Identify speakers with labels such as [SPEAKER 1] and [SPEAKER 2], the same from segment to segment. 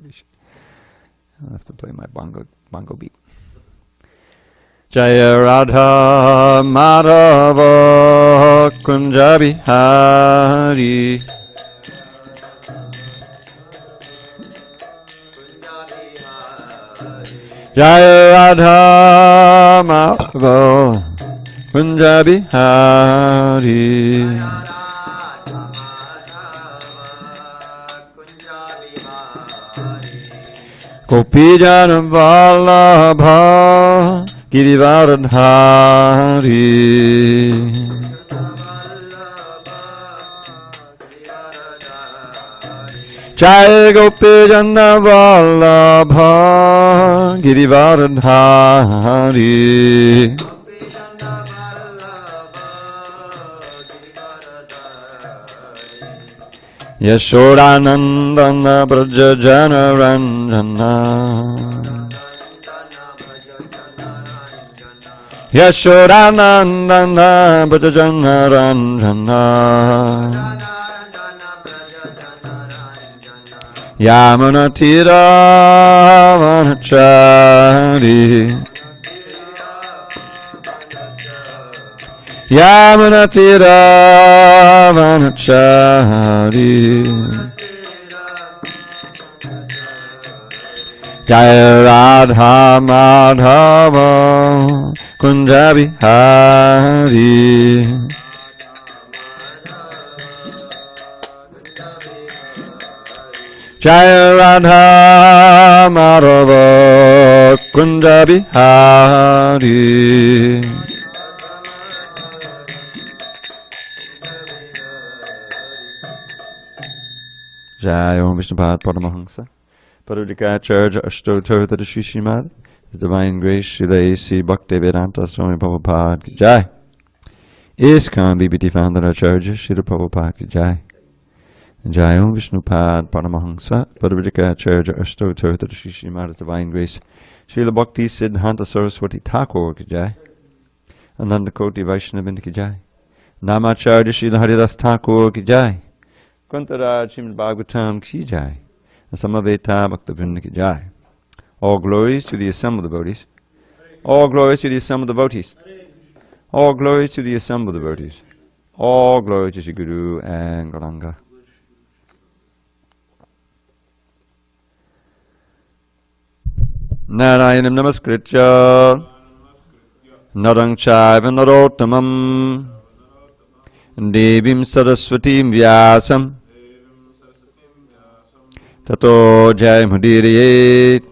[SPEAKER 1] I'll have to play my bongo beat. Jaya Radha Madhava Kunja Bihari Jaya Radha Madhava Kunja Bihari Gopijana Vallabha Girivaradhari Jai Gopijana Vallabha Girivaradhari Yashodanandana Braja Jana Ranjana Yashodanandana Braja Jana Ranjana Yamuna Tira Vanachari Yamuna Tira Vanachari Jaya Radha Madhava Kunja Bihari Jaya Radha Madhava Kunja Bihari Jai Om Vishnupad Paramahansa Parudikacharya Ashtotartha Shri Srimad His Divine Grace Srila A.C. Bhakti Vedanta Swami Prabhupada Ki Jai ISKCON BBT Founder Acharya Srila Prabhupada Ki Jai Jai Om Vishnupad Paramahansa Parudikacharya Ashtotartha Shri Srimad His Divine Grace Srila Bhakti Siddhanta Saraswati Thakur Ki Jai Ananda Koti Vaishnavin Ki Jai Namacharya Srila Haridas Thakur Ki Jai Kantaraj srimadbhagavatam Ki Jai Samaveta Bhaktivinoda Ki Jai. All glories to the assembled devotees. All glories to the assembled devotees. All glories to the assembled devotees. All glory to Shri Guru and Gauranga. Narayanam Namaskritya Narang Chaiva Narottamam Devim Saraswatim Vyasam Tato Jai Mudiriyet.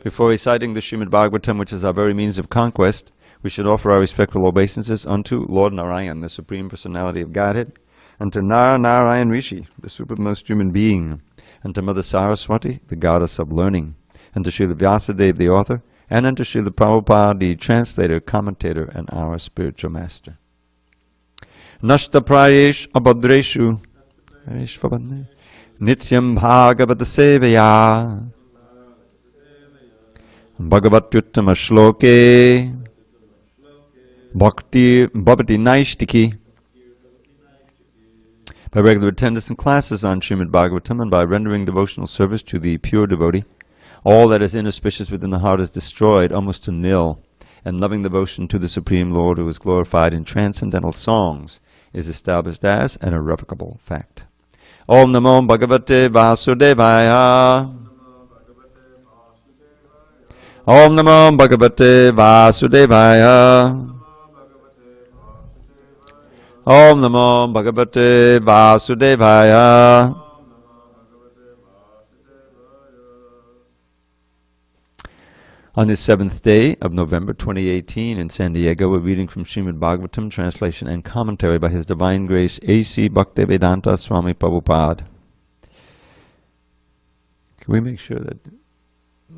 [SPEAKER 1] Before reciting the Srimad Bhagavatam, which is our very means of conquest, we should offer our respectful obeisances unto Lord Narayan, the Supreme Personality of Godhead, and to Narayan Rishi, the supremest human being, and to Mother Saraswati, the goddess of learning, and to Srila Vyasadeva, the author, and unto Srila Prabhupada, the translator, commentator, and our spiritual master. Nashta prayesh abhadreshu Nityam Bhagavata Sevaya Bhagavatyuttama Shloke Bhakti Bhavati Naishtiki. By regular attendance in classes on Srimad Bhagavatam and by rendering devotional service to the pure devotee, all that is inauspicious within the heart is destroyed almost to nil, and loving devotion to the Supreme Lord, who is glorified in transcendental songs, is established as an irrevocable fact. Om Namo Bhagavate Vasudevaya. Om Namo Bhagavate Vasudevaya. Om Namo Bhagavate Vasudevaya. On this 7th day of November 2018 in SanDiego, we're reading from Srimad Bhagavatam, translation and commentary by His Divine Grace A.C. Bhaktivedanta Swami Prabhupada. Can we make sure that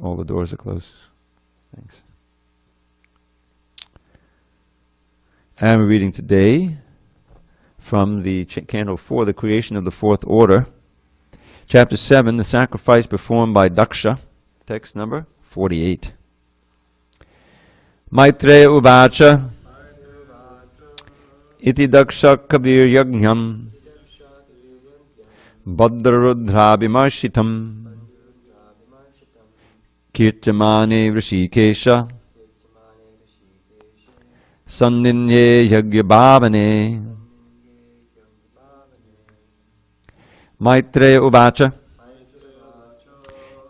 [SPEAKER 1] all the doors are closed? Thanks. And we're reading today from the Canto 4, the creation of the fourth order. Chapter 7, the sacrifice performed by Daksha. Text number 48. Maitreya Uvacha Iti Daksha Kabir Yajnam Bhadrarudra Vimarshitam Kirtamane Rishikesha Sandinye Yagyabhavane Maitreya Uvacha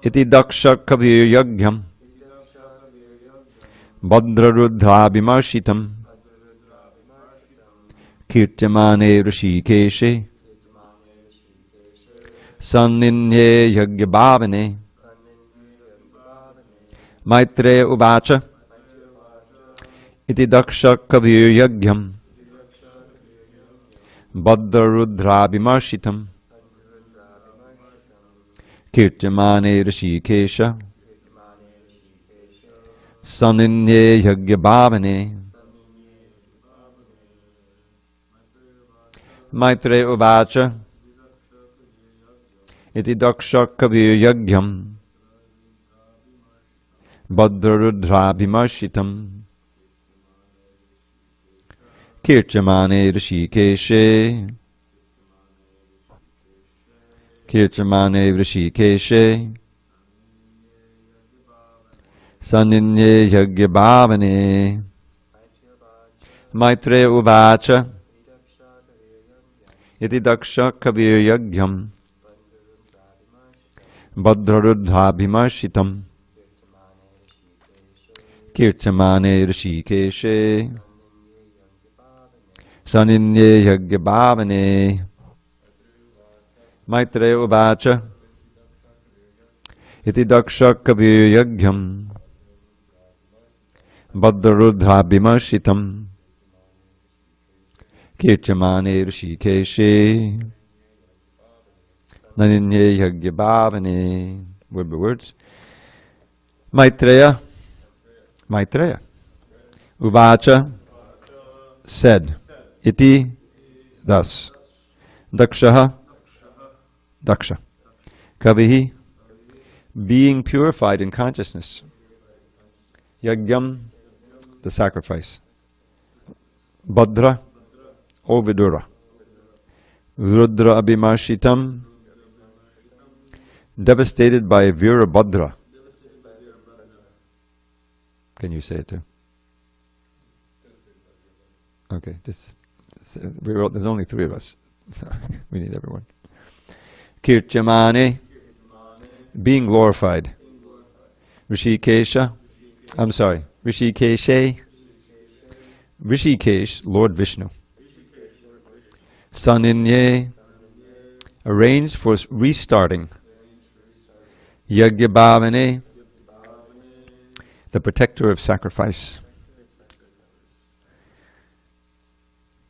[SPEAKER 1] Iti Daksha Kabir Yagyam Bhadrarudha Bimarshitam Kirtamane Rishikeshe Sandinye Yagyabhavane Maitreya Uvacha Iti Daksha Kabir Yagyam Bhadrarudha Bimarshitam Kirtamane Rishikesha Saninye Yagyabhavane Maitreya Uvacha Iti Daksha Kabir Yagyam Bhadrarudha Bimarshitam Kirtamane Rishikeshe Kirtamane Rishikeshe Saninye Yagyabhavane Maitreya Uvacha Iti Daksha Kabir Yagyam Bhadrarudha Bimarshitam Kirtamane Rishikeshe Saninye Yagyabhavane Maitreya Uvacha Iti Daksha Kabir Yagyam Bhadrarudha Bimarshitam Kirtamane Rishikeshe Saninye Yagyabhavane. Word by words. Maitreya Uvacha said, Iti thus, Daksha Kavihi being purified in consciousness, Yagyam the sacrifice, Bhadra O Vidura, Rudra Abhimarshitam devastated by Virabhadra. Can you say it too? Okay, there's only 3 of us, so we need everyone. Kirtamane, being glorified. Rishikeshe, Rishikesh, Lord Vishnu. Saninye, arranged for restarting. Yagyabhavane, the protector of sacrifice.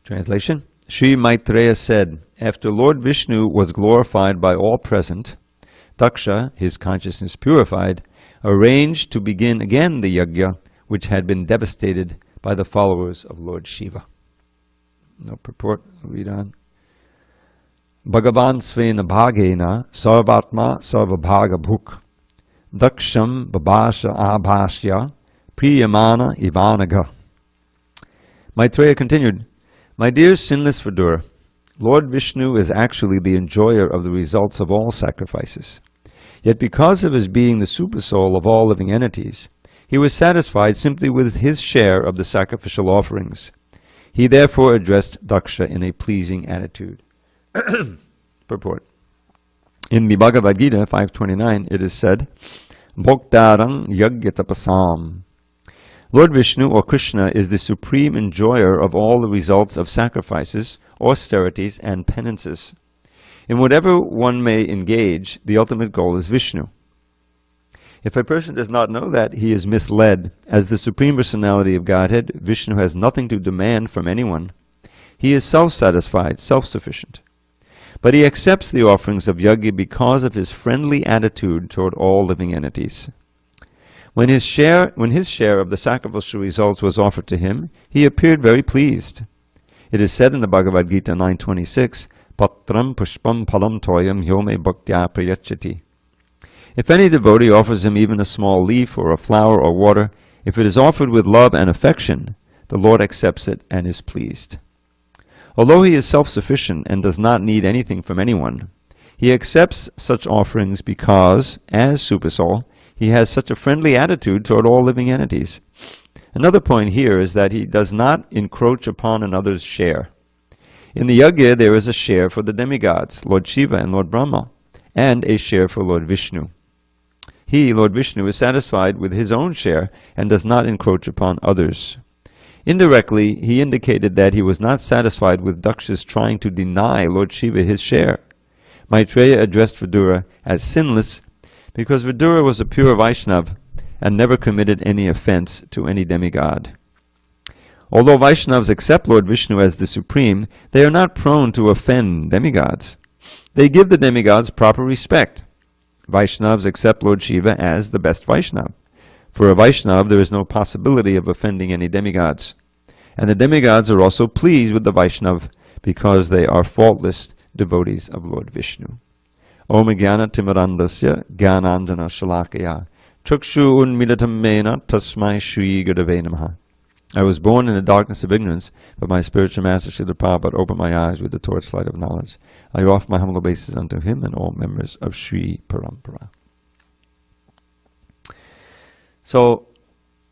[SPEAKER 1] Translation. Sri Maitreya said, after Lord Vishnu was glorified by all present, Daksha, his consciousness purified, arranged to begin again the yajna which had been devastated by the followers of Lord Shiva. No purport, read on. Bhagavan svena bhagena sarvatma sarvabhaga bhuk daksham babasha abhashya priyamana ivanaga. Maitreya continued, my dear sinless Vidura, Lord Vishnu is actually the enjoyer of the results of all sacrifices. Yet because of his being the supersoul of all living entities, he was satisfied simply with his share of the sacrificial offerings. He therefore addressed Daksha in a pleasing attitude. Purport. In the Bhagavad Gita 5.29 it is said, Bhoktarang yagyatapasam. Lord Vishnu or Krishna is the supreme enjoyer of all the results of sacrifices, austerities, and penances. In whatever one may engage, the ultimate goal is Vishnu. If a person does not know that, he is misled. As the Supreme Personality of Godhead, Vishnu has nothing to demand from anyone. He is self-satisfied, self-sufficient. But he accepts the offerings of yajna because of his friendly attitude toward all living entities. When his share of the sacrificial results was offered to him, he appeared very pleased. It is said in the Bhagavad Gita 9.26, Patram pushpam palam toyam yome bhaktya prayachati. If any devotee offers him even a small leaf or a flower or water, if it is offered with love and affection, the Lord accepts it and is pleased. Although he is self-sufficient and does not need anything from anyone, he accepts such offerings because, as Supersoul, he has such a friendly attitude toward all living entities. Another point here is that he does not encroach upon another's share. In the yajna, there is a share for the demigods, Lord Shiva and Lord Brahma, and a share for Lord Vishnu. He, Lord Vishnu, is satisfied with his own share and does not encroach upon others. Indirectly, he indicated that he was not satisfied with Daksha's trying to deny Lord Shiva his share. Maitreya addressed Vidura as sinless because Vidura was a pure Vaishnav and never committed any offense to any demigod. Although Vaishnavas accept Lord Vishnu as the supreme, they are not prone to offend demigods. They give the demigods proper respect. Vaishnavas accept Lord Shiva as the best Vaishnav. For a Vaishnav, there is no possibility of offending any demigods. And the demigods are also pleased with the Vaishnav because they are faultless devotees of Lord Vishnu. Om Jnana Timirandasya Jnanandjana Shalakaya Chakshu Unmilitam Mena Tasmai Shri Gurave Namaha. I was born in the darkness of ignorance, but my spiritual master Srila Prabhupada opened my eyes with the torchlight of knowledge. I offer my humble obeisances unto him and all members of Sri Parampara. So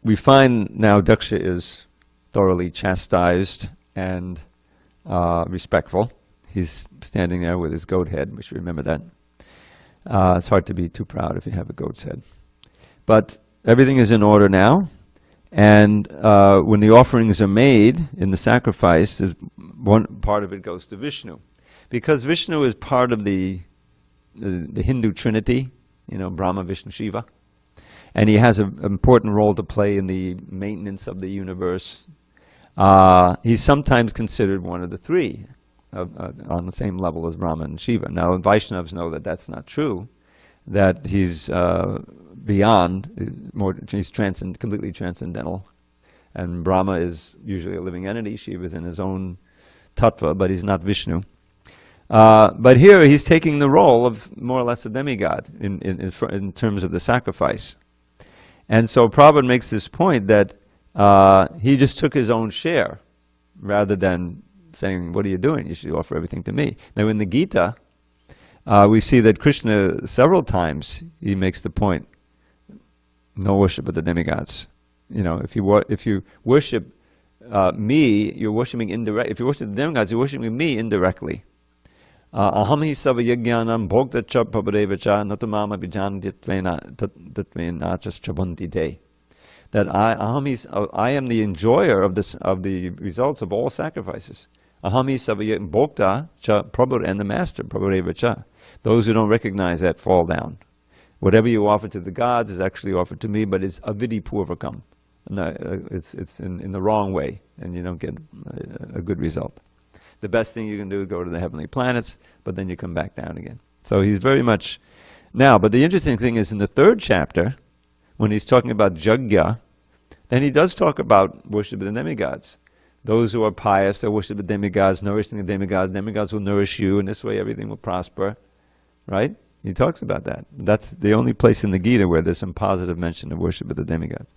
[SPEAKER 1] we find now Daksha is thoroughly chastised and respectful. He's standing there with his goat head. We should remember that. It's hard to be too proud if you have a goat's head. But everything is in order now. And when the offerings are made in the sacrifice, one part of it goes to Vishnu. Because Vishnu is part of the Hindu trinity, Brahma, Vishnu, Shiva. And he has an important role to play in the maintenance of the universe. He's sometimes considered one of the three, on the same level as Brahma and Shiva. Now, Vaishnavas know that that's not true, that he's beyond, he's completely transcendental. And Brahma is usually a living entity. Shiva is in his own tattva, but he's not Vishnu. But here he's taking the role of more or less a demigod in terms of the sacrifice. And so Prabhupada makes this point that he just took his own share rather than saying, what are you doing? You should offer everything to me. Now in the Gita, we see that Krishna several times, he makes the point, no worship of the demigods. If you worship me, you're worshiping indirectly. If you worship the demigods, you're worshiping me indirectly. Aham hi sava yajnanam bhokta cha papadevacha natamama bijan ditvena just chabunti te. That I am the enjoyer of the results of all sacrifices. Aham hi sava bhokta cha prabhu, and the master papadevacha. Those who don't recognize that fall down. Whatever you offer to the gods is actually offered to me, but it's avidi purvakam. No, it's in the wrong way, and you don't get a good result. The best thing you can do is go to the heavenly planets, but then you come back down again. So he's very much... Now, but the interesting thing is in the third chapter, when he's talking about Jagya, then he does talk about worship of the demigods. Those who are pious, they worship the demigods, nourishing the demigods will nourish you, and this way everything will prosper. Right? He talks about that. That's the only place in the Gita where there's some positive mention of worship of the demigods.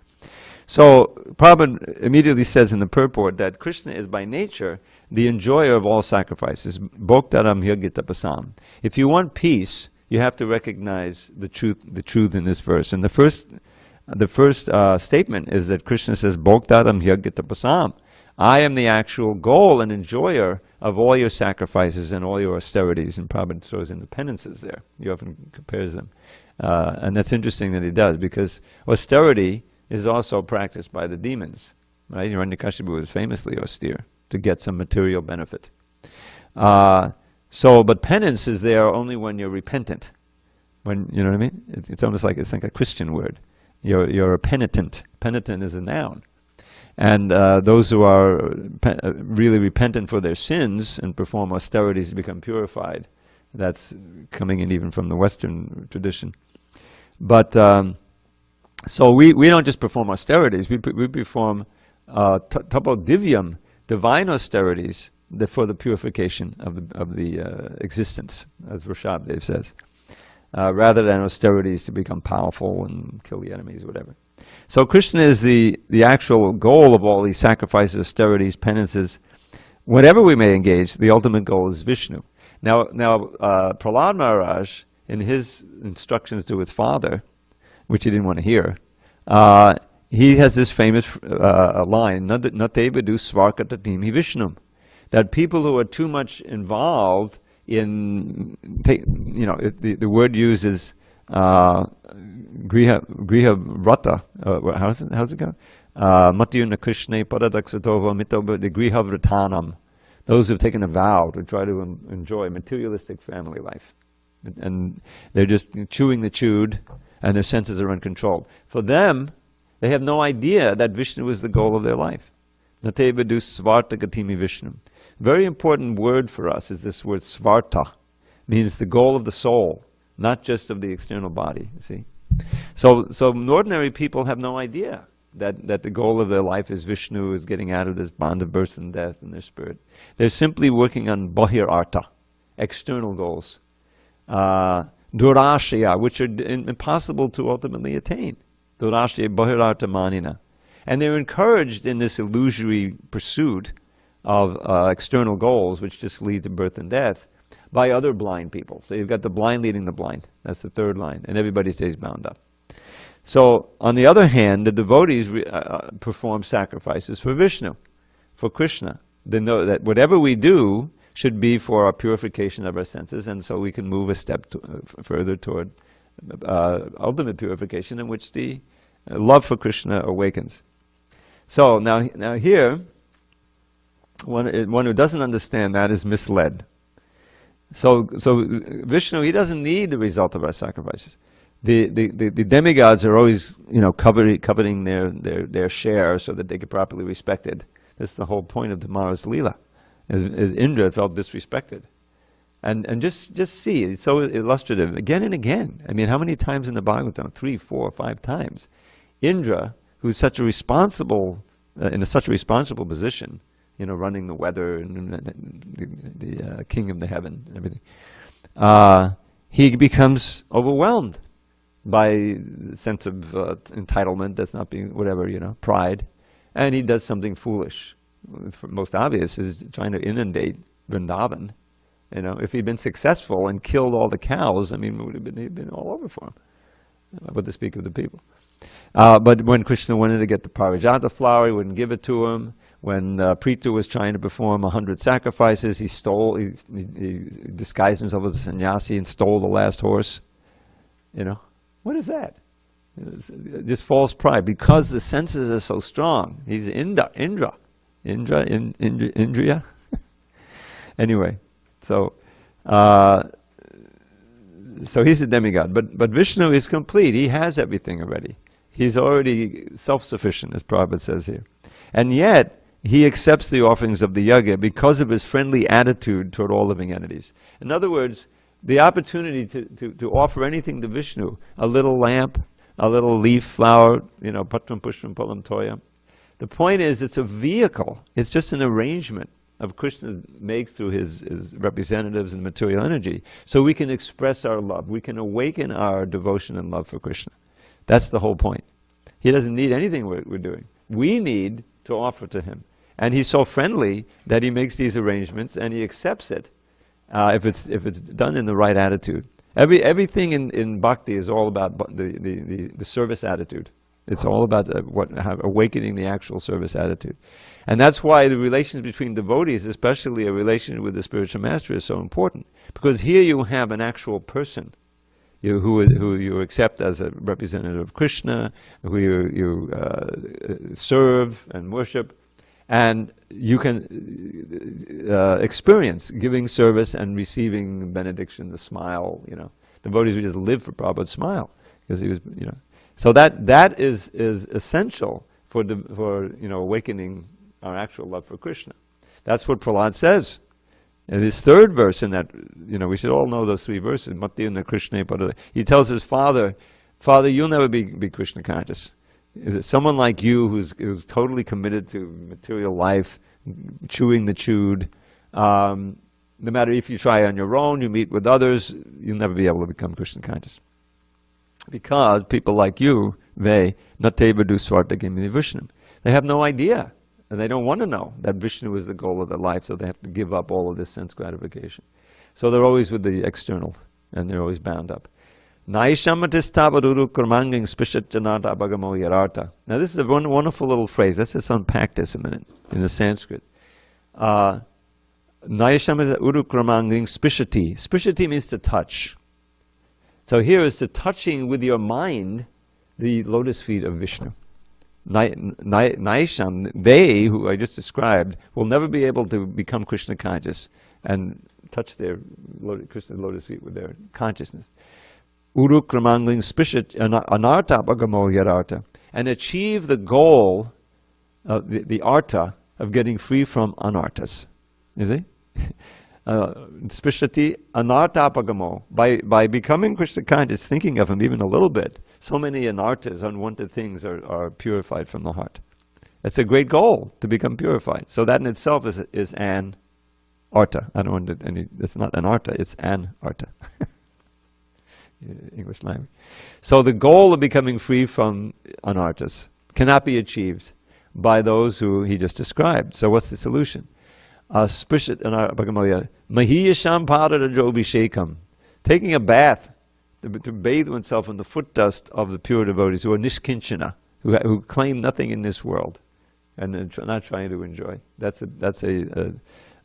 [SPEAKER 1] So Prabhupada immediately says in the purport that Krishna is by nature the enjoyer of all sacrifices. Bhoktaram hyagitapasam. If you want peace, you have to recognize the truth in this verse. And the first statement is that Krishna says, Bhoktaram hyagitapasam. I am the actual goal and enjoyer of all your sacrifices and all your austerities. And Prabhupada throws in the penances there. He often compares them. And that's interesting that he does, because austerity is also practiced by the demons. Right? Hiranyakashipu was famously austere to get some material benefit. But penance is there only when you're repentant. When, you know what I mean? It's almost like, it's like a Christian word. You're a penitent. Penitent is a noun. And those who are really repentant for their sins and perform austerities to become purified, that's coming in even from the Western tradition. But so we don't just perform austerities, we perform tapodivyam, divine austerities for the purification of the existence, as Rishabdev says, rather than austerities to become powerful and kill the enemies, whatever. So Krishna is the actual goal of all these sacrifices, austerities, penances. Whatever we may engage, the ultimate goal is Vishnu. Now Prahlad Maharaj, in his instructions to his father, which he didn't want to hear, he has this famous line, Natevadu svarkatatimi Vishnum, that people who are too much involved in, the word uses griha vrata, how's it go? Matyuna Krishna Padadaksatova Mitoba the Griha Vratanam. Those who've taken a vow to try to enjoy materialistic family life. And they're just chewing the chewed, and their senses are uncontrolled. For them, they have no idea that Vishnu is the goal of their life. Natevadu svarta gatimi Vishnu. Very important word for us is this word svarta. Means the goal of the soul, not just of the external body, you see. So ordinary people have no idea that the goal of their life is Vishnu, is getting out of this bond of birth and death in their spirit. They're simply working on bahir artha, external goals. Durashya, which are impossible to ultimately attain. Durashya bahirartha manina. And they're encouraged in this illusory pursuit of external goals, which just lead to birth and death, by other blind people. So you've got the blind leading the blind. That's the third line. And everybody stays bound up. So, on the other hand, the devotees perform sacrifices for Vishnu, for Krishna. They know that whatever we do should be for our purification of our senses, and so we can move a step further toward ultimate purification, in which the love for Krishna awakens. So now here, one who doesn't understand that is misled. So Vishnu, he doesn't need the result of our sacrifices. The demigods are always, coveting their share so that they get properly respected. That's the whole point of tomorrow's Leela, as Indra felt disrespected. And just see, it's so illustrative, again and again. I mean, how many times in the Bhagavatam? 3, 4, 5 times. Indra, who's such a responsible, in such a responsible position, running the weather and the king of the heaven and everything, he becomes overwhelmed by the sense of entitlement, that's not being, pride, and he does something foolish. Most obvious is trying to inundate Vrindavan. If he'd been successful and killed all the cows, it would have been all over for him. But to speak of the people. But when Krishna wanted to get the Parijata flower, he wouldn't give it to him. When Prithu was trying to perform 100 sacrifices, he disguised himself as a sannyasi and stole the last horse. What is that? Just false pride, because the senses are so strong. He's Indriya. Anyway, so he's a demigod, but Vishnu is complete. He has everything already. He's already self-sufficient, as Prabhupada says here, and yet he accepts the offerings of the yajna because of his friendly attitude toward all living entities. In other words, the opportunity to offer anything to Vishnu, a little lamp, a little leaf, flower, patram pushpam palam toyam. The point is, it's a vehicle. It's just an arrangement of Krishna makes through his representatives and material energy, so we can express our love. We can awaken our devotion and love for Krishna. That's the whole point. He doesn't need anything we're doing. We need to offer to him. And he's so friendly that he makes these arrangements and he accepts it. If it's done in the right attitude. Everything in bhakti is all about the service attitude. It's all about awakening the actual service attitude. And that's why the relations between devotees, especially a relation with the spiritual master, is so important. Because here you have an actual person who you accept as a representative of Krishna, who you serve and worship. And you can experience giving service and receiving benediction, the smile. Devotees would just live for Prabhupada's smile, because he was, So that is essential for awakening our actual love for Krishna. That's what Prahlad says in his third verse. In that, we should all know those 3 verses. Matyuna Krishna Pada. He tells his father, you'll never be Krishna conscious. Is it someone like you who's totally committed to material life, chewing the chewed? No matter if you try on your own, you meet with others, you'll never be able to become Krishna conscious. Because people like you, they natevadu svarta gamini Vishnu. They have no idea, and they don't want to know that Vishnu is the goal of their life, so they have to give up all of this sense gratification. So they're always with the external, and they're always bound up. Naishamatistavadudu kurmanging spishat janata bhagamo yararta. Now this is a wonderful little phrase. Let's just unpack this a minute in the Sanskrit. Naishamatistavadudu kurmanging spishati. Spishati means to touch. So here is the touching with your mind the lotus feet of Vishnu. Naisham, they who I just described, will never be able to become Krishna conscious and touch their Krishna lotus feet with their consciousness. Uru kramangling spishat anarta bhagamo yararta, and achieve the goal of the arta of getting free from anartas. You see? Spishati anartapagamo, by becoming Krishna conscious, thinking of him even a little bit, so many anartas, unwanted things, are purified from the heart. It's a great goal to become purified. So that in itself is an arta. I don't want any. It's not an arta. It's an arta. English language. So the goal of becoming free from anartas cannot be achieved by those who he just described. So what's the solution? Taking a bath, to bathe oneself in the foot dust of the pure devotees who are nishkinchana, who claim nothing in this world and are not trying to enjoy. That's a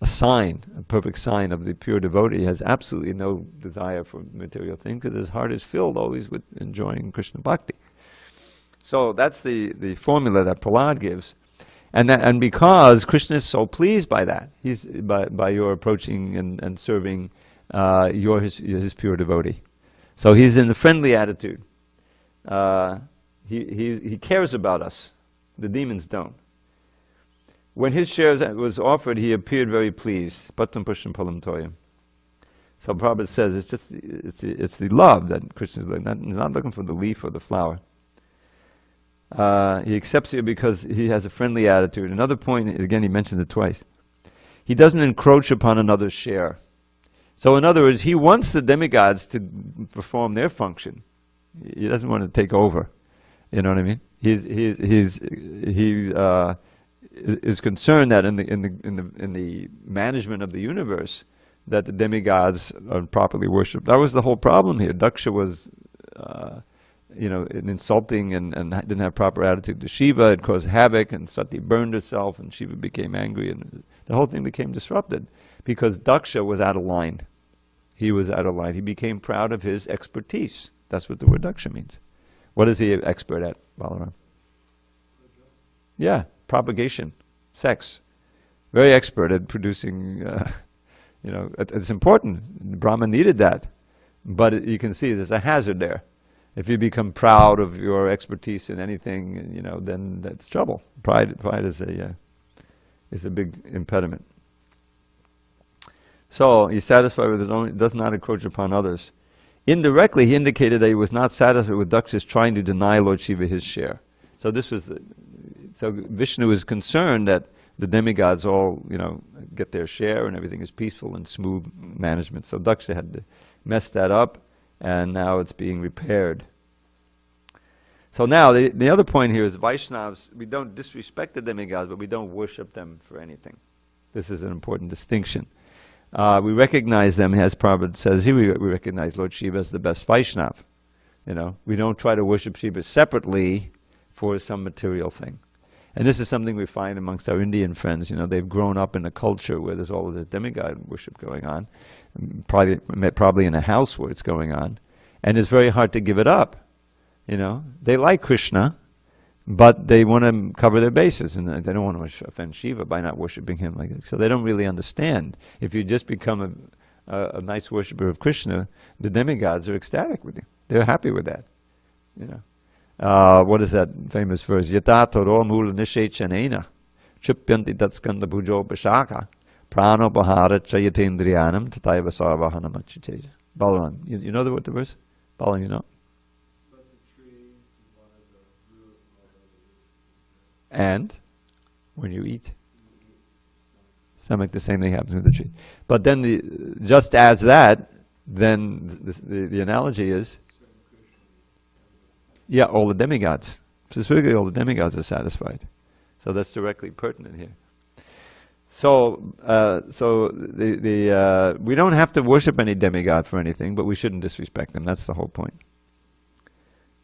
[SPEAKER 1] sign, a perfect sign of the pure devotee. He has absolutely no desire for material things because his heart is filled always with enjoying Krishna bhakti. So that's the formula that Prahlad gives. And because Krishna is so pleased by that, he's by your approaching and serving, you're his pure devotee. So he's in a friendly attitude. He cares about us. The demons don't. When his share was offered, he appeared very pleased. Pattam pusham palam toyam. So Prabhupada says it's the love that Krishna is looking. He's not looking for the leaf or the flower. He accepts you because he has a friendly attitude. Another point, again, he mentions it twice. He doesn't encroach upon another's share. So in other words, he wants the demigods to perform their function. He doesn't want to take over. You know what I mean? He is concerned that in the management of the universe, that the demigods are properly worshipped. That was the whole problem here. Daksha was insulting and didn't have proper attitude to Shiva. It caused havoc, and Sati burned herself, and Shiva became angry, and the whole thing became disrupted because Daksha was out of line. He was out of line. He became proud of his expertise. That's what the word Daksha means. What is he an expert at, Balaram? Yeah, propagation, sex. Very expert at producing, it's important. Brahma needed that. But you can see there's a hazard there. If you become proud of your expertise in anything, then that's trouble. Pride is a big impediment. So he's satisfied with his own, does not encroach upon others. Indirectly, he indicated that he was not satisfied with Daksha's trying to deny Lord Shiva his share. So so Vishnu is concerned that the demigods all, get their share and everything is peaceful and smooth management. So Daksha had to mess that up, and now it's being repaired. So now, the other point here is Vaishnavas, we don't disrespect the demigods, but we don't worship them for anything. This is an important distinction. We recognize them, as Prabhupada says here, we recognize Lord Shiva as the best Vaishnav. We don't try to worship Shiva separately for some material thing. And this is something we find amongst our Indian friends. They've grown up in a culture where there's all of this demigod worship going on, probably in a house where it's going on, and it's very hard to give it up. They like Krishna, but they want to cover their bases, and they don't want to offend Shiva by not worshiping him like that. So they don't really understand. If you just become a nice worshiper of Krishna, the demigods are ecstatic with you. They're happy with that. What is that famous verse? Yata toro mula nishechanena chipyanti tatskanda bhujo pashaka prano pahara chayatendriyanam tataiva sarvahana machiteja. Balaram, you know what the verse? Balaram, you know? And when you eat, stomach, the same thing happens with the tree. But then, just as that, then the analogy is, yeah, all the demigods. Specifically, all the demigods are satisfied. So that's directly pertinent here. we don't have to worship any demigod for anything, but we shouldn't disrespect them. That's the whole point.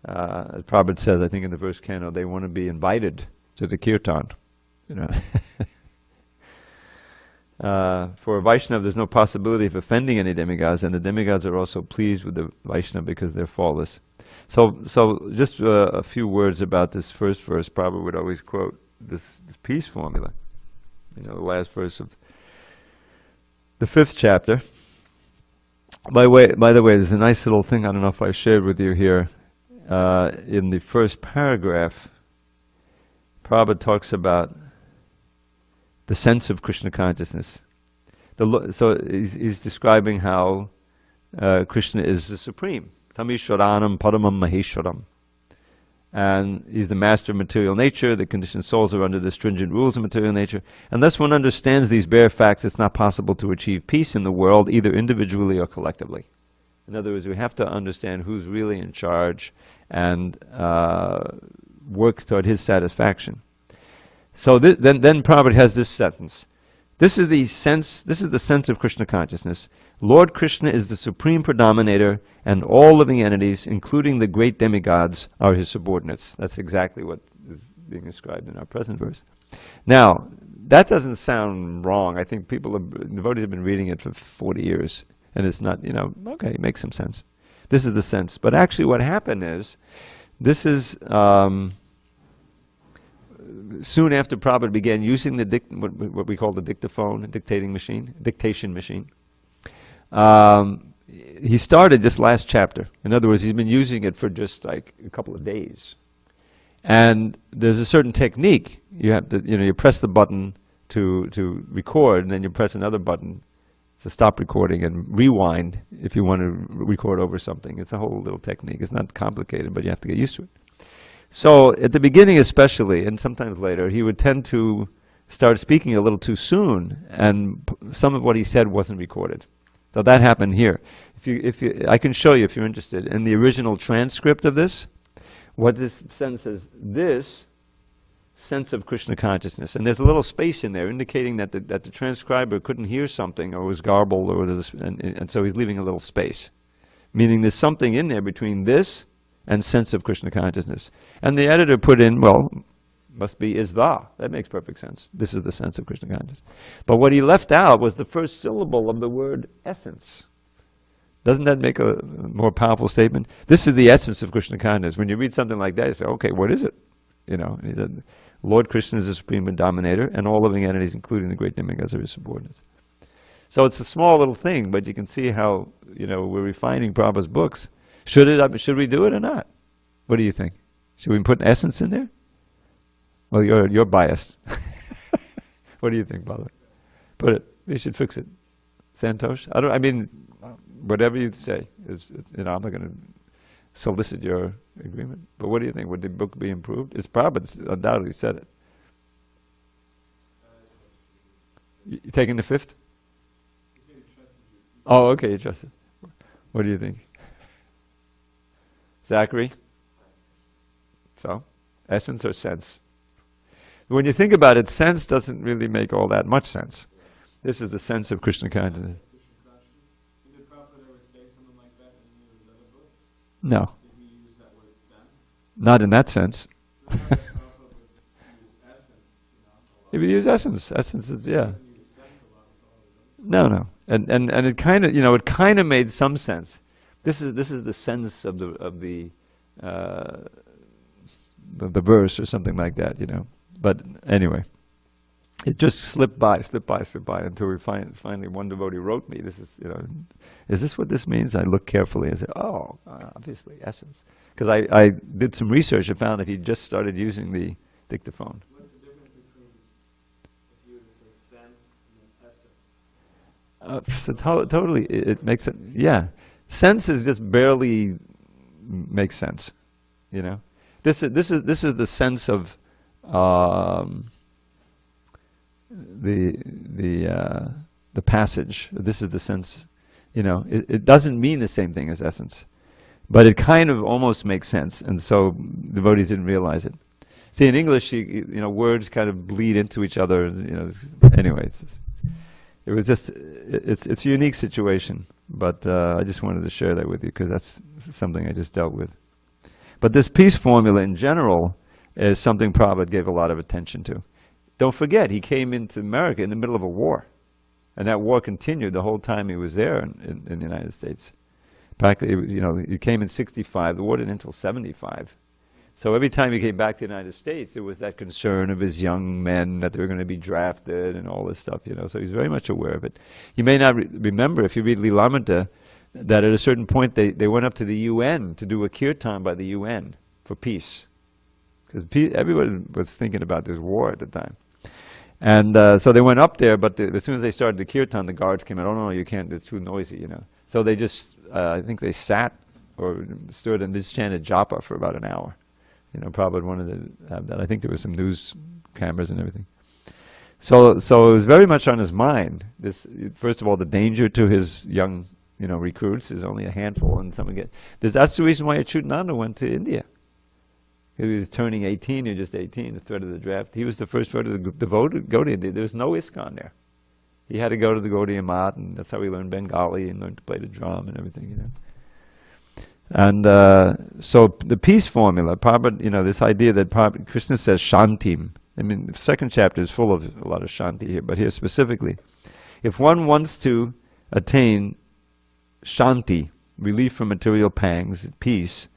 [SPEAKER 1] As Prabhupada says, I think in the first canto, they want to be invited to the kirtan. You know, for a Vaishnava, there's no possibility of offending any demigods, and the demigods are also pleased with the Vaishnava because they're faultless. So just a few words about this first verse. Prabhupada would always quote this peace formula. You know, the last verse of the 5th chapter. By the way, there's a nice little thing, I don't know if I shared with you here. In the first paragraph, Prabhupada talks about the sense of Krishna consciousness. So he's describing how Krishna is the supreme. Tamishwaranam paramam maheshwaram. And he's the master of material nature. The conditioned souls are under the stringent rules of material nature. Unless one understands these bare facts, it's not possible to achieve peace in the world, either individually or collectively. In other words, we have to understand who's really in charge and work toward his satisfaction. So then Prabhupada has this sentence. This is the sense of Krishna consciousness. Lord Krishna is the supreme predominator, and all living entities, including the great demigods, are his subordinates. That's exactly what is being described in our present verse. Now, that doesn't sound wrong. I think devotees have been reading it for 40 years, and it's not, okay, it makes some sense. This is the sense. But actually what happened is, this is soon after Prabhupada began using what we call the dictaphone, dictation machine. He started this last chapter. In other words, he's been using it for just like a couple of days. And there's a certain technique. You have to, you press the button to record, and then you press another button to stop recording and rewind if you want to record over something. It's a whole little technique. It's not complicated, but you have to get used to it. So at the beginning especially, and sometimes later, he would tend to start speaking a little too soon, and some of what he said wasn't recorded. So that happened here. I can show you if you're interested. In the original transcript of this, what this sentence is, this sense of Krishna consciousness. And there's a little space in there indicating that the transcriber couldn't hear something or was garbled, and so he's leaving a little space. Meaning there's something in there between this and sense of Krishna consciousness. And the editor put in, well, must be is the. That makes perfect sense. This is the sense of Krishna consciousness. But what he left out was the first syllable of the word essence. Doesn't that make a more powerful statement? This is the essence of Krishna consciousness. When you read something like that, you say, okay, what is it? And he said, Lord Krishna is the supreme dominator, and all living entities, including the great demigods, are his subordinates. So it's a small little thing, but you can see how, we're refining Prabhupada's books. Should we do it or not? What do you think? Should we put essence in there? Well, you're biased. What do you think, Bala? Put it. We should fix it. Santosh? Whatever you say. I'm not going to solicit your agreement. But what do you think? Would the book be improved? It's Prabhupada undoubtedly said it. You taking the 5th? Oh, okay, you trust it. What do you think? Zachary? So, essence or sense? When you think about it, sense doesn't really make all that much sense. This is the sense of Krishna consciousness.
[SPEAKER 2] Did Prabhupada ever say something like that in any of his other books?
[SPEAKER 1] No.
[SPEAKER 2] Did he use that word sense?
[SPEAKER 1] Not in that sense.
[SPEAKER 2] Prabhupada would use essence,
[SPEAKER 1] He would use essence. Essence is, yeah.
[SPEAKER 2] He used sense a lot with all of them.
[SPEAKER 1] No. And it kind of, it kind of made some sense. This is the sense of the verse or something like that, But anyway, it just slipped by until we finally one devotee wrote me. This is, is this what this means? I looked carefully and said, oh, obviously essence, because I did some research and found that he just started using the dictaphone.
[SPEAKER 2] What's the difference between if you would say sense and essence?
[SPEAKER 1] So totally, it makes it. Yeah, sense is just barely makes sense. This is the sense of the passage. This is the sense. It doesn't mean the same thing as essence, but it kind of almost makes sense, and so devotees didn't realize it. See, in English, words kind of bleed into each other. Anyway, it's a unique situation. But I just wanted to share that with you because that's something I just dealt with. But this peace formula in general is something Prabhupada gave a lot of attention to. Don't forget, he came into America in the middle of a war. And that war continued the whole time he was there in the United States. Practically, he came in 65, the war didn't until 75. So every time he came back to the United States, there was that concern of his young men that they were going to be drafted and all this stuff, So he's very much aware of it. You may not remember, if you read Lilamrita, that at a certain point they went up to the UN to do a kirtan by the UN for peace. Because everyone was thinking about this war at the time. And so they went up there, but as soon as they started the kirtan, the guards came out, oh no, you can't, it's too noisy, So they just, I think they sat or stood and just chanted japa for about an hour. Prabhupada wanted to have that. I think there was some news cameras and everything. So it was very much on his mind. This, first of all, the danger to his young, recruits is only a handful, and that's the reason why Achyutananda went to India. He was turning 18, or just 18, the threat of the draft. He was the first one to go to India. There was no ISKCON there. He had to go to the Gaudiya Math, and that's how he learned Bengali and learned to play the drum and everything, And so the peace formula, Prabhupada, this idea that Krishna says shantim. I mean, the second chapter is full of a lot of shanti here, but here specifically, if one wants to attain shanti, relief from material pangs, peace,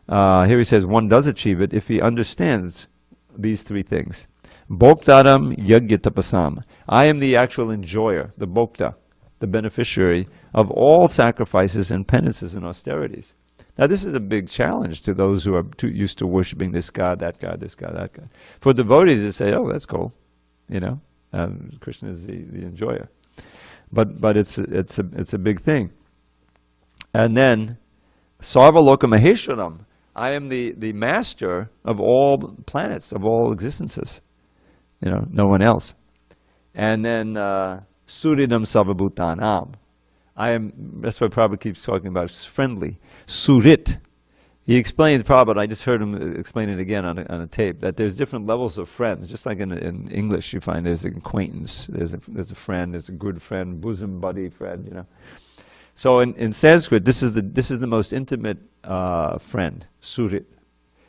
[SPEAKER 1] here he says one does achieve it if he understands these three things. Bhoktaram yagyatapasam. I am the actual enjoyer, the bhokta, the beneficiary of all sacrifices and penances and austerities. Now this is a big challenge to those who are too used to worshiping this god, that god, this god, that god. For devotees to say, oh, that's cool, Krishna is the enjoyer. But it's a big thing. And then Sarvaloka Maheshwaram. I am the master of all planets, of all existences. No one else. And then Suridam Sarvabhutanam. That's what Prabhupada keeps talking about, it's friendly. Surit. He explains, Prabhupada, I just heard him explain it again on a tape, that there's different levels of friends. Just like in English you find there's an acquaintance, there's a friend, there's a good friend, bosom buddy friend, So in Sanskrit, this is the most intimate friend, Surit.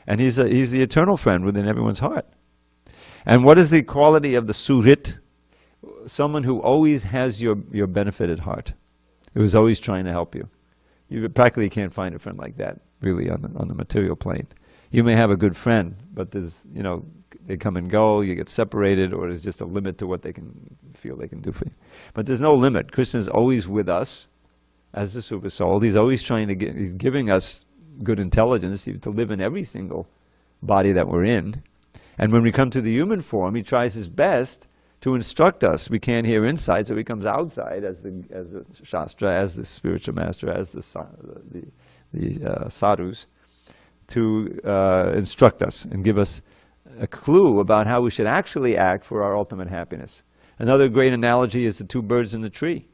[SPEAKER 1] And he's the eternal friend within everyone's heart. And what is the quality of the Surit? Someone who always has your benefit at heart, who is always trying to help you. You practically can't find a friend like that, really, on the material plane. You may have a good friend, but there's, they come and go, you get separated, or there's just a limit to what they can feel they can do for you. But there's no limit. Krishna is always with us as the super soul. He's always he's giving us good intelligence to live in every single body that we're in. And when we come to the human form, he tries his best to instruct us. We can't hear inside, so he comes outside as the Shastra, as the spiritual master, as the sadhus, to instruct us and give us a clue about how we should actually act for our ultimate happiness. Another great analogy is the two birds in the tree.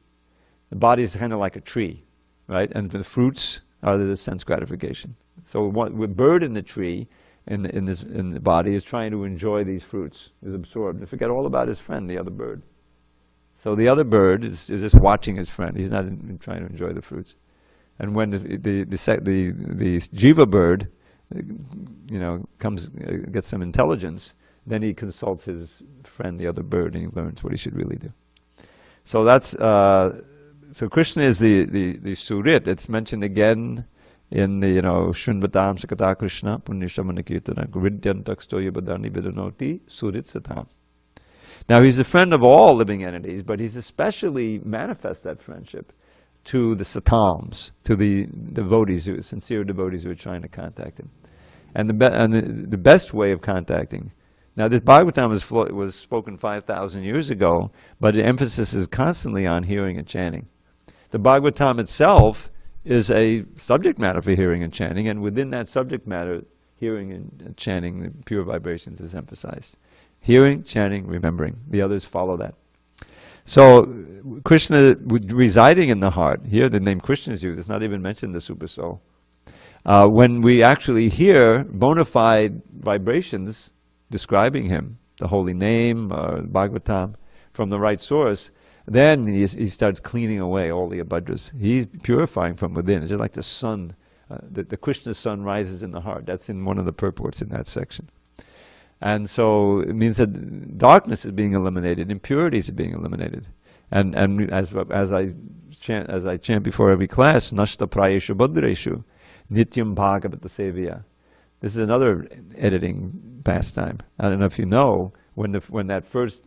[SPEAKER 1] The body is kind of like a tree, right? And the fruits are the sense gratification. So the bird in the tree, in the body, is trying to enjoy these fruits, is absorbed. And forget all about his friend, the other bird. So the other bird is just watching his friend. He's not trying to enjoy the fruits. And when the jiva bird, gets some intelligence, then he consults his friend, the other bird, and he learns what he should really do. So that's so Krishna is the Surit. It's mentioned again in the Shunvatam Sakata Krishna Punyashamana Kirtana Vidyantakstoya Badani Vidanoti Surit Satam. Now he's the friend of all living entities, but he's especially manifests that friendship to the satams, to the devotees, sincere devotees who are trying to contact him. And the best way of contacting. Now this Bhagavatam was spoken 5,000 years ago, but the emphasis is constantly on hearing and chanting. The Bhagavatam itself is a subject matter for hearing and chanting, and within that subject matter, hearing and chanting, the pure vibrations is emphasized. Hearing, chanting, remembering. The others follow that. So Krishna residing in the heart, here the name Krishna is used, it's not even mentioned in the Super Soul. When we actually hear bona fide vibrations describing him, the holy name, Bhagavatam, from the right source, then he starts cleaning away all the abhadras. He's purifying from within. It's just like the sun, the Krishna sun rises in the heart. That's in one of the purports in that section. And so it means that darkness is being eliminated, impurities are being eliminated. And as I chant before every class, Nashta Prayeshu Badreshu, Nityam Bhagavata Sevya. This is another editing pastime. I don't know if you know, when that first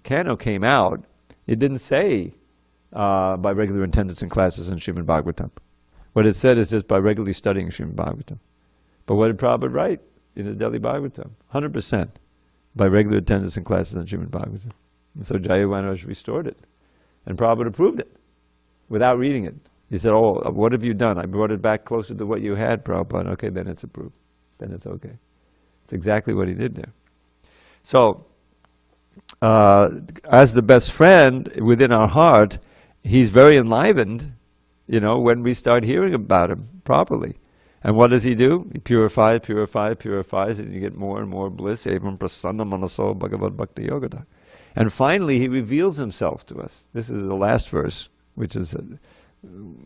[SPEAKER 1] canto came out, it didn't say by regular attendance in classes in Srimad Bhagavatam. What it said is just by regularly studying Srimad Bhagavatam. But what did Prabhupada write in his Delhi Bhagavatam? 100% by regular attendance in classes in Srimad Bhagavatam. And so Jayavanoj restored it. And Prabhupada approved it without reading it. He said, oh, what have you done? I brought it back closer to what you had, Prabhupada. Okay, then it's approved. Then it's okay. It's exactly what he did there. So, as the best friend within our heart, he's very enlivened, when we start hearing about him properly. And what does he do? He purifies, and you get more and more bliss. Evam prasanna manaso bhagavad bhakti yogata. And finally, he reveals himself to us. This is the last verse, which is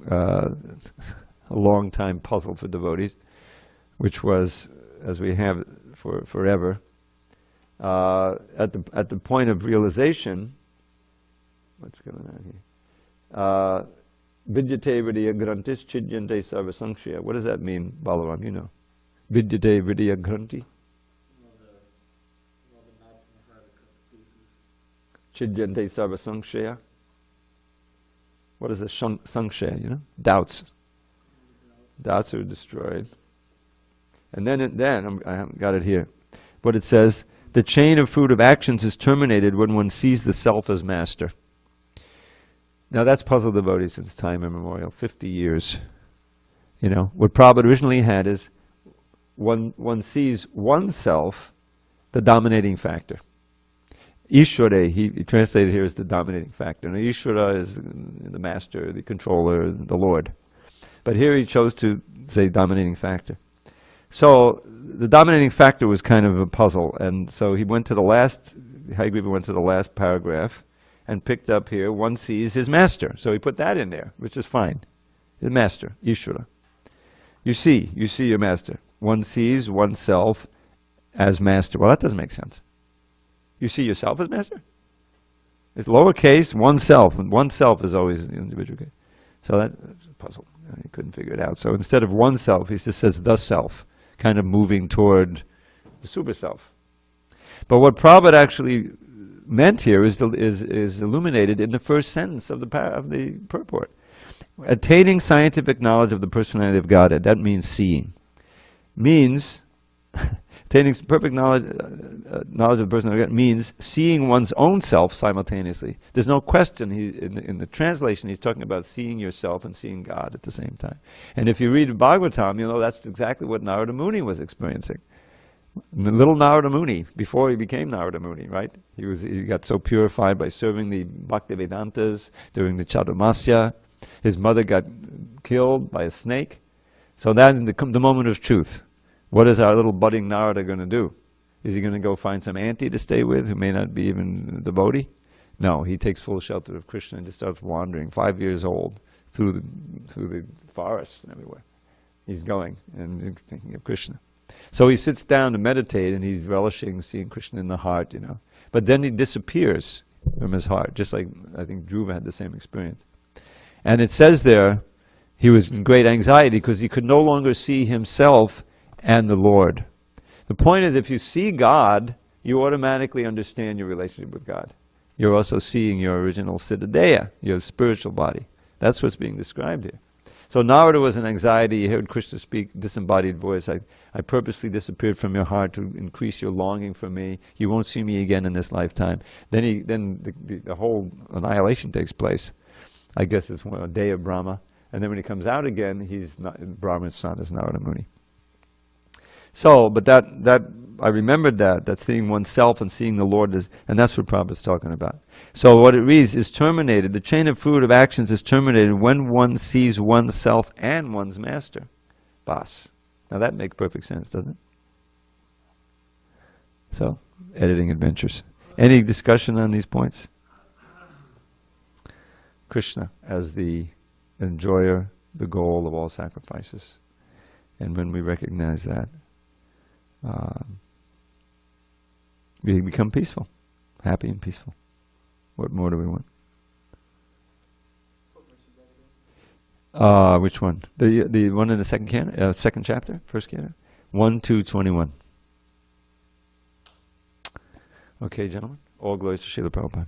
[SPEAKER 1] a long time puzzle for devotees, which was, as we have it for forever, at the point of realization. What's going on here? Vidyate vidya grantis chidyante sarva sankshaya. What does that mean, Balaram? You know. Vidyate vidya granti. Chidyante sarva sankshaya. What is a sankshaya? Doubts. Doubts are destroyed. And then I haven't got it here. But it says, the chain of fruit of actions is terminated when one sees the self as master. Now that's puzzled devotees since time immemorial, 50 years. What Prabhupada originally had is one sees oneself, the dominating factor. Ishvara, he translated here as the dominating factor. Now Ishvara is the master, the controller, the Lord. But here he chose to say dominating factor. So the dominating factor was kind of a puzzle, and so he went to the last, Hayagriva went to the last paragraph and picked up here, one sees his master. So he put that in there, which is fine. His master, Ishvara. You see your master. One sees oneself as master. Well, that doesn't make sense. You see yourself as master? It's lowercase, oneself, and oneself is always the individual case. So that's a puzzle. He couldn't figure it out. So instead of oneself, he just says the self, kind of moving toward the super self. But what Prabhupada actually meant here is illuminated in the first sentence of the purport. Attaining scientific knowledge of the personality of Godhead, that means seeing. Means, attaining perfect knowledge of the personality of Godhead means seeing one's own self simultaneously. There's no question, in the translation he's talking about seeing yourself and seeing God at the same time. And if you read Bhagavatam, that's exactly what Narada Muni was experiencing. Little Narada Muni, before he became Narada Muni, right? He got so purified by serving the Bhakti Vedantas during the Chaturmasya. His mother got killed by a snake. So then the moment of truth. What is our little budding Narada going to do? Is he going to go find some auntie to stay with who may not be even a devotee? No, he takes full shelter of Krishna and just starts wandering, 5 years old, through the forests and everywhere. He's going and thinking of Krishna. So he sits down to meditate and he's relishing seeing Krishna in the heart, But then he disappears from his heart, just like I think Dhruva had the same experience. And it says there, he was in great anxiety because he could no longer see himself and the Lord. The point is, if you see God, you automatically understand your relationship with God. You're also seeing your original Siddhadeha, your spiritual body. That's what's being described here. So Narada was in anxiety. He heard Krishna speak disembodied voice. I purposely disappeared from your heart to increase your longing for me. You won't see me again in this lifetime. Then the whole annihilation takes place. I guess it's a day of Brahma. And then when he comes out again, he's not, Brahma's son is Narada Muni. So, but that I remembered that seeing oneself and seeing the Lord is, and that's what Prabhupada's talking about. So what it reads is terminated. The chain of fruit of actions is terminated when one sees oneself and one's master. Bas. Now that makes perfect sense, doesn't it? So, editing adventures. Any discussion on these points? Krishna as the enjoyer, the goal of all sacrifices. And when we recognize that, we become peaceful, happy and peaceful. What more do we want? Which one? The one in the second chapter, first canto? 1-2-21. Okay, gentlemen. All glories to Srila Prabhupada.